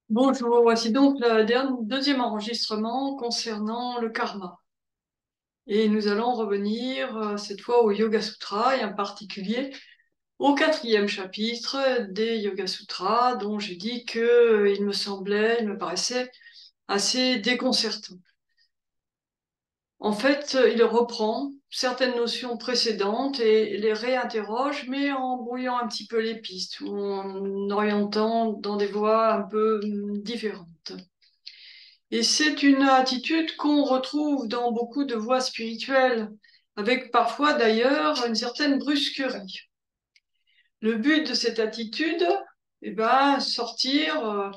Bonjour, voici donc le deuxième enregistrement concernant le karma. Et nous allons revenir cette fois au Yoga Sutra et en particulier au quatrième chapitre des Yoga Sutras dont j'ai dit il me paraissait assez déconcertant. En fait, il reprend certaines notions précédentes et les réinterroge, mais en brouillant un petit peu les pistes ou en orientant dans des voies un peu différentes. Et c'est une attitude qu'on retrouve dans beaucoup de voies spirituelles, avec parfois d'ailleurs une certaine brusquerie. Le but de cette attitude, sortir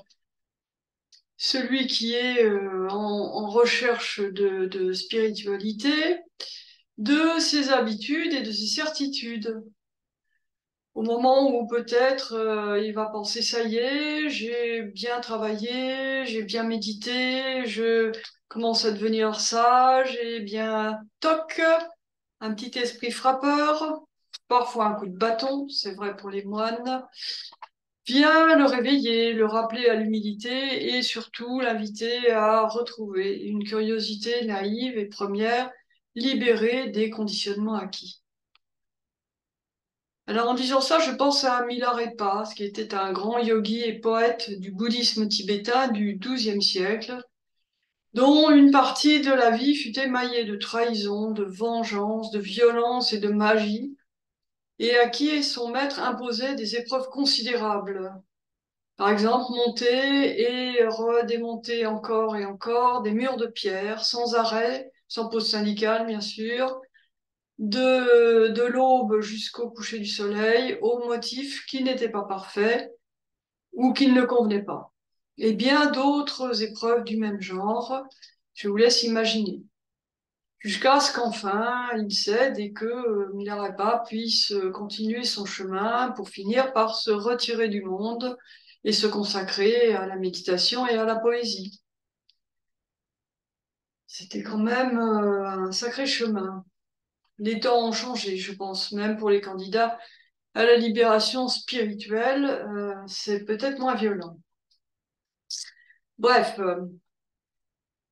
celui qui est en recherche de spiritualité, de ses habitudes et de ses certitudes. Au moment où peut-être il va penser, ça y est, j'ai bien travaillé, j'ai bien médité, je commence à devenir sage, et bien, toc, un petit esprit frappeur, parfois un coup de bâton, c'est vrai pour les moines, vient le réveiller, le rappeler à l'humilité et surtout l'inviter à retrouver une curiosité naïve et première, libérée des conditionnements acquis. Alors en disant ça, je pense à Milarepa, qui était un grand yogi et poète du bouddhisme tibétain du XIIe siècle, dont une partie de la vie fut émaillée de trahison, de vengeance, de violence et de magie, et à qui son maître imposait des épreuves considérables. Par exemple, monter et redémonter encore et encore des murs de pierre, sans arrêt, sans pause syndicale bien sûr, de l'aube jusqu'au coucher du soleil, au motif qu'il n'était pas parfait ou qu'il ne convenait pas. Et bien d'autres épreuves du même genre, je vous laisse imaginer. Jusqu'à ce qu'enfin il cède et que Milarepa puisse continuer son chemin pour finir par se retirer du monde et se consacrer à la méditation et à la poésie. C'était quand même un sacré chemin. Les temps ont changé, je pense, même pour les candidats à la libération spirituelle, c'est peut-être moins violent. Bref,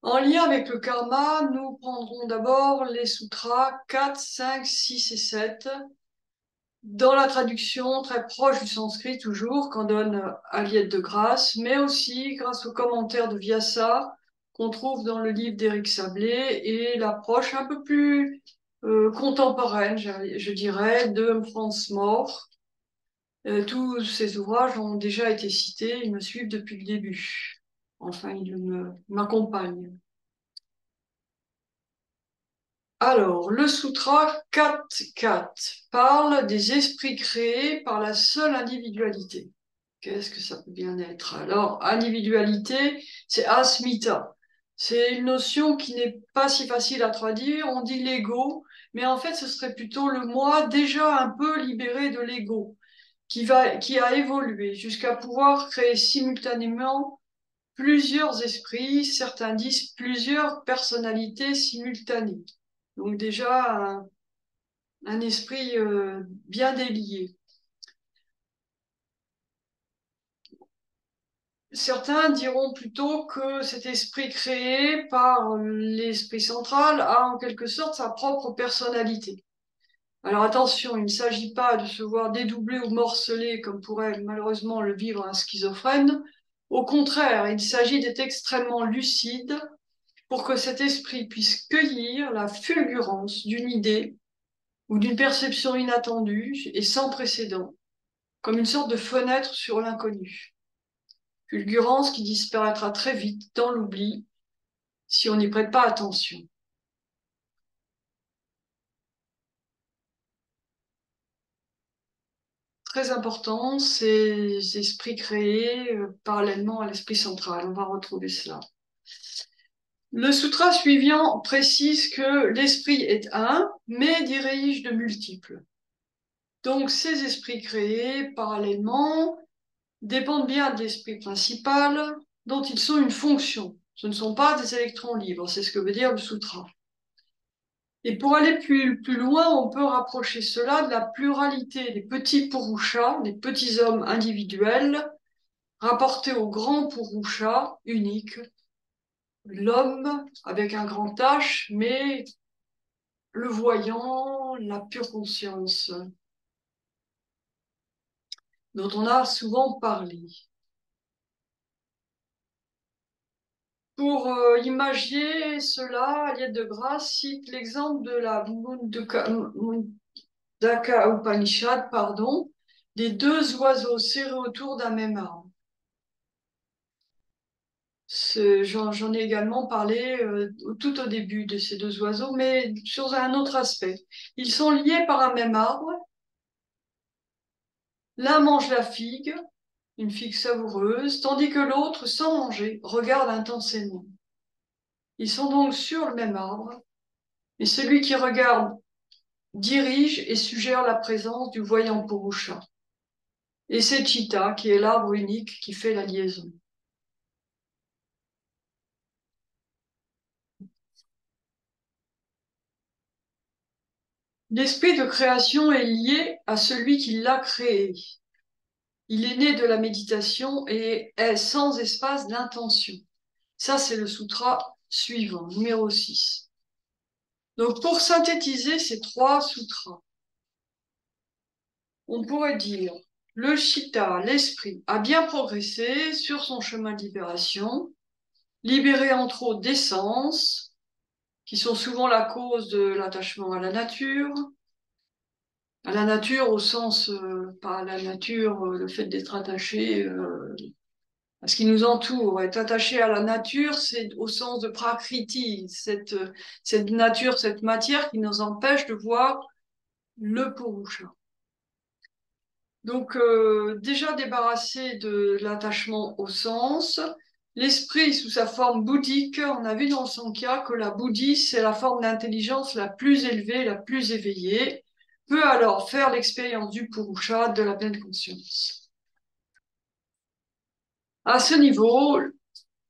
en lien avec le karma, nous prendrons d'abord les sutras 4, 5, 6 et 7, dans la traduction très proche du sanskrit toujours, qu'en donne Aliette de Grasse, mais aussi grâce aux commentaires de Vyasa qu'on trouve dans le livre d'Éric Sablé et l'approche un peu plus contemporaine, je dirais, de Franz Moore. Tous ces ouvrages ont déjà été cités, ils me suivent depuis le début. Enfin, m'accompagnent. Alors, le Sutra 4.4 parle des esprits créés par la seule individualité. Qu'est-ce que ça peut bien être? Alors, individualité, c'est asmita. C'est une notion qui n'est pas si facile à traduire. On dit l'ego, mais en fait, ce serait plutôt le moi déjà un peu libéré de l'ego, qui a évolué jusqu'à pouvoir créer simultanément plusieurs esprits, certains disent plusieurs personnalités simultanées. Donc déjà un esprit bien délié. Certains diront plutôt que cet esprit créé par l'esprit central a en quelque sorte sa propre personnalité. Alors attention, il ne s'agit pas de se voir dédoublé ou morcelé comme pourrait malheureusement le vivre un schizophrène. Au contraire, il s'agit d'être extrêmement lucide pour que cet esprit puisse cueillir la fulgurance d'une idée ou d'une perception inattendue et sans précédent, comme une sorte de fenêtre sur l'inconnu. Fulgurance qui disparaîtra très vite dans l'oubli si on n'y prête pas attention. Très important, ces esprits créés parallèlement à l'esprit central. On va retrouver cela. Le sutra suivant précise que l'esprit est un, mais dirige de multiples. Donc ces esprits créés parallèlement dépendent bien de l'esprit principal dont ils sont une fonction. Ce ne sont pas des électrons libres, c'est ce que veut dire le sutra. Et pour aller plus loin, on peut rapprocher cela de la pluralité des petits purushas, des petits hommes individuels, rapporté au grand Purusha unique, l'homme avec un grand H, mais le voyant, la pure conscience, dont on a souvent parlé. Pour imaginer cela, Aliette de Grasse cite l'exemple de la Mundaka Upanishad, pardon, des deux oiseaux serrés autour d'un même arbre. J'en ai également parlé tout au début de ces deux oiseaux, mais sur un autre aspect. Ils sont liés par un même arbre. L'un mange la figue, une figue savoureuse, tandis que l'autre, sans manger, regarde intensément. Ils sont donc sur le même arbre, mais celui qui regarde dirige et suggère la présence du voyant Purusha. Et c'est Chitta, qui est l'arbre unique, qui fait la liaison. L'esprit de création est lié à celui qui l'a créé. Il est né de la méditation et est sans espace d'intention. Ça, c'est le sutra suivant, numéro 6. Donc, pour synthétiser ces trois sutras, on pourrait dire le chitta, l'esprit, a bien progressé sur son chemin de libération, libéré entre autres des sens, qui sont souvent la cause de l'attachement à la nature au sens, pas à la nature, le fait d'être attaché à ce qui nous entoure. Être attaché à la nature, c'est au sens de prakriti, cette nature, cette matière qui nous empêche de voir le purusha. Donc, déjà débarrassé de l'attachement au sens, l'esprit sous sa forme bouddhique, on a vu dans le Sankhya que la bouddhi, c'est la forme d'intelligence la plus élevée, la plus éveillée, peut alors faire l'expérience du purusha, de la pleine conscience. À ce niveau,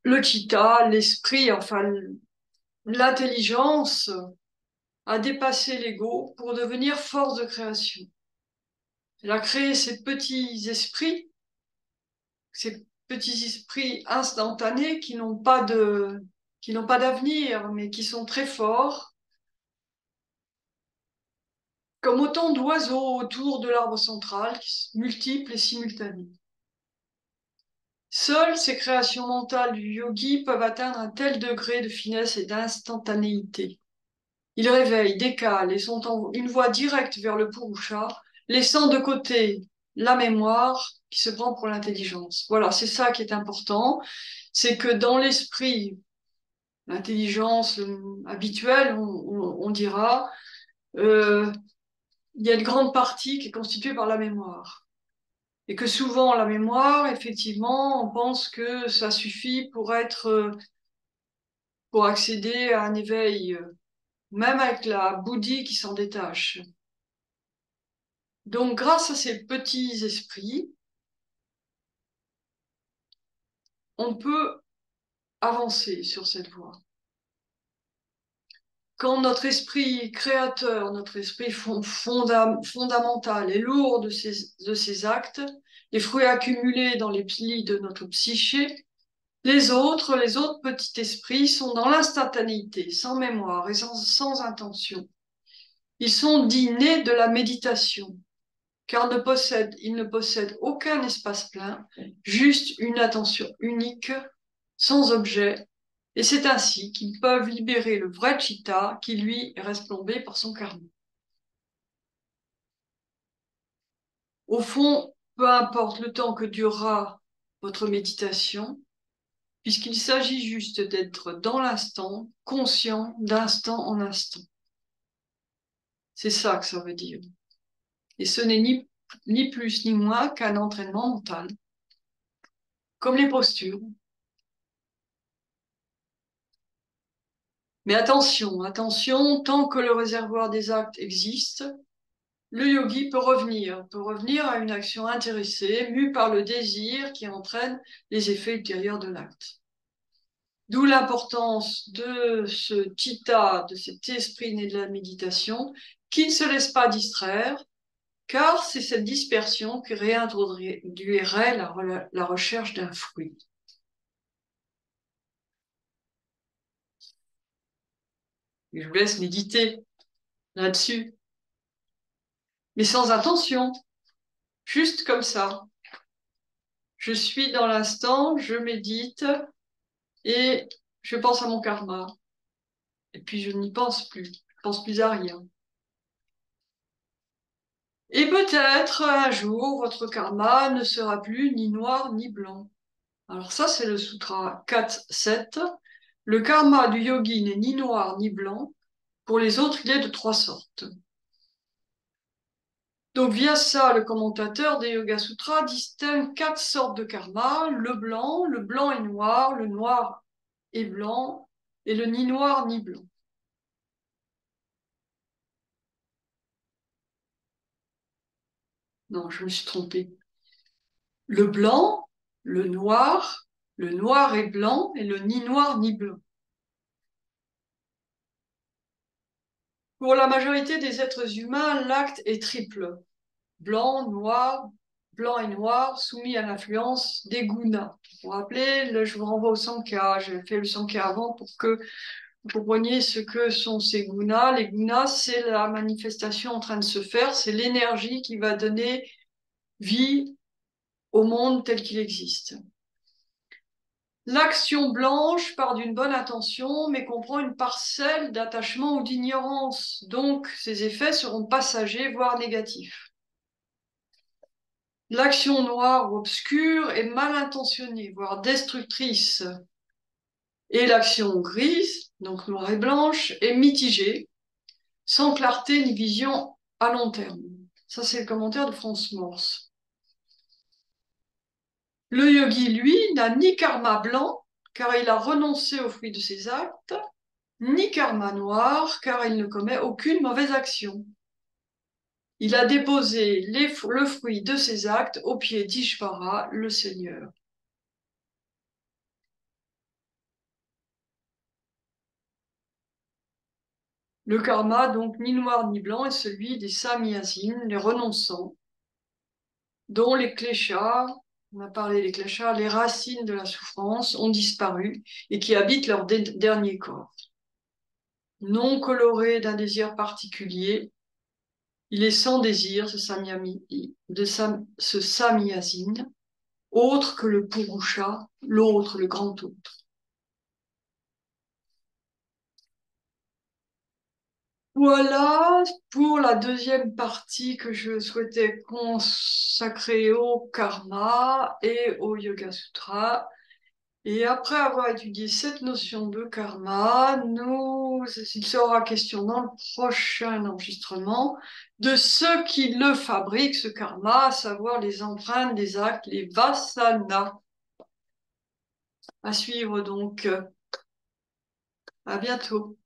le chitta, l'esprit, enfin l'intelligence, a dépassé l'ego pour devenir force de création. Elle a créé ces petits esprits instantanés qui n'ont pas d'avenir, mais qui sont très forts, comme autant d'oiseaux autour de l'arbre central, multiples et simultanés. Seules ces créations mentales du yogi peuvent atteindre un tel degré de finesse et d'instantanéité. Ils réveillent, décalent et sont en une voie directe vers le purusha, laissant de côté la mémoire qui se prend pour l'intelligence. Voilà, c'est ça qui est important. C'est que dans l'esprit, l'intelligence habituelle, on dira, il y a une grande partie qui est constituée par la mémoire. Et que souvent, la mémoire, effectivement, on pense que ça suffit pour accéder à un éveil, même avec la bouddhi qui s'en détache. Donc, grâce à ces petits esprits, on peut avancer sur cette voie. Quand notre esprit créateur, notre esprit fondamental est lourd de ces actes, les fruits accumulés dans les plis de notre psyché, les autres petits esprits sont dans l'instantanéité, sans mémoire et sans intention. Ils sont dits nés de la méditation, car ils ne possèdent aucun espace plein, juste une attention unique, sans objet, et c'est ainsi qu'ils peuvent libérer le vrai chitta qui, lui, reste plombé par son karma. Au fond, peu importe le temps que durera votre méditation, puisqu'il s'agit juste d'être dans l'instant, conscient d'instant en instant. C'est ça que ça veut dire. Et ce n'est ni plus ni moins qu'un entraînement mental, comme les postures. Mais attention, attention, tant que le réservoir des actes existe, le yogi peut revenir à une action intéressée, mue par le désir qui entraîne les effets ultérieurs de l'acte. D'où l'importance de ce chitta, de cet esprit né de la méditation, qui ne se laisse pas distraire, car c'est cette dispersion qui réintroduirait la recherche d'un fruit. Et je vous laisse méditer là-dessus, mais sans intention, juste comme ça. Je suis dans l'instant, je médite et je pense à mon karma. Et puis je n'y pense plus, je pense plus à rien. Et peut-être un jour, votre karma ne sera plus ni noir ni blanc. Alors ça, c'est le sutra 4.7. Le karma du yogi n'est ni noir ni blanc. Pour les autres, il est de 3 sortes. Donc via ça, le commentateur des Yoga Sutras distingue 4 sortes de karma: le blanc et noir, le noir et blanc, et le ni noir ni blanc. Non, je me suis trompée. Le blanc, le noir et blanc, et le ni noir ni blanc. Pour la majorité des êtres humains, l'acte est triple: blanc, noir, blanc et noir, soumis à l'influence des gunas. Vous vous rappelez, je vous renvoie au Sankhya. J'ai fait le Sankhya avant pour que vous compreniez ce que sont ces gunas. Les gunas, c'est la manifestation en train de se faire, c'est l'énergie qui va donner vie au monde tel qu'il existe. L'action blanche part d'une bonne intention, mais comprend une parcelle d'attachement ou d'ignorance. Donc, ses effets seront passagers, voire négatifs. L'action noire ou obscure est mal intentionnée, voire destructrice. Et l'action grise, donc noire et blanche, est mitigée, sans clarté ni vision à long terme. Ça, c'est le commentaire de Franz Morse. Le yogi, lui, n'a ni karma blanc, car il a renoncé au fruit de ses actes, ni karma noir, car il ne commet aucune mauvaise action. Il a déposé le fruit de ses actes au pied d'Ishvara, le Seigneur. Le karma, donc ni noir ni blanc, est celui des samyasines, les renonçants, dont les kleshas, on a parlé des kleshas, les racines de la souffrance, ont disparu et qui habitent leur dernier corps. Non coloré d'un désir particulier, il est sans désir, ce samyasine, autre que le purusha, l'autre, le grand autre. Voilà pour la deuxième partie que je souhaitais consacrer au karma et au Yoga Sutra. Et après avoir étudié cette notion de karma, il sera question dans le prochain enregistrement de ce qui le fabrique, ce karma, à savoir les empreintes des actes, les vasanas. À suivre donc. À bientôt.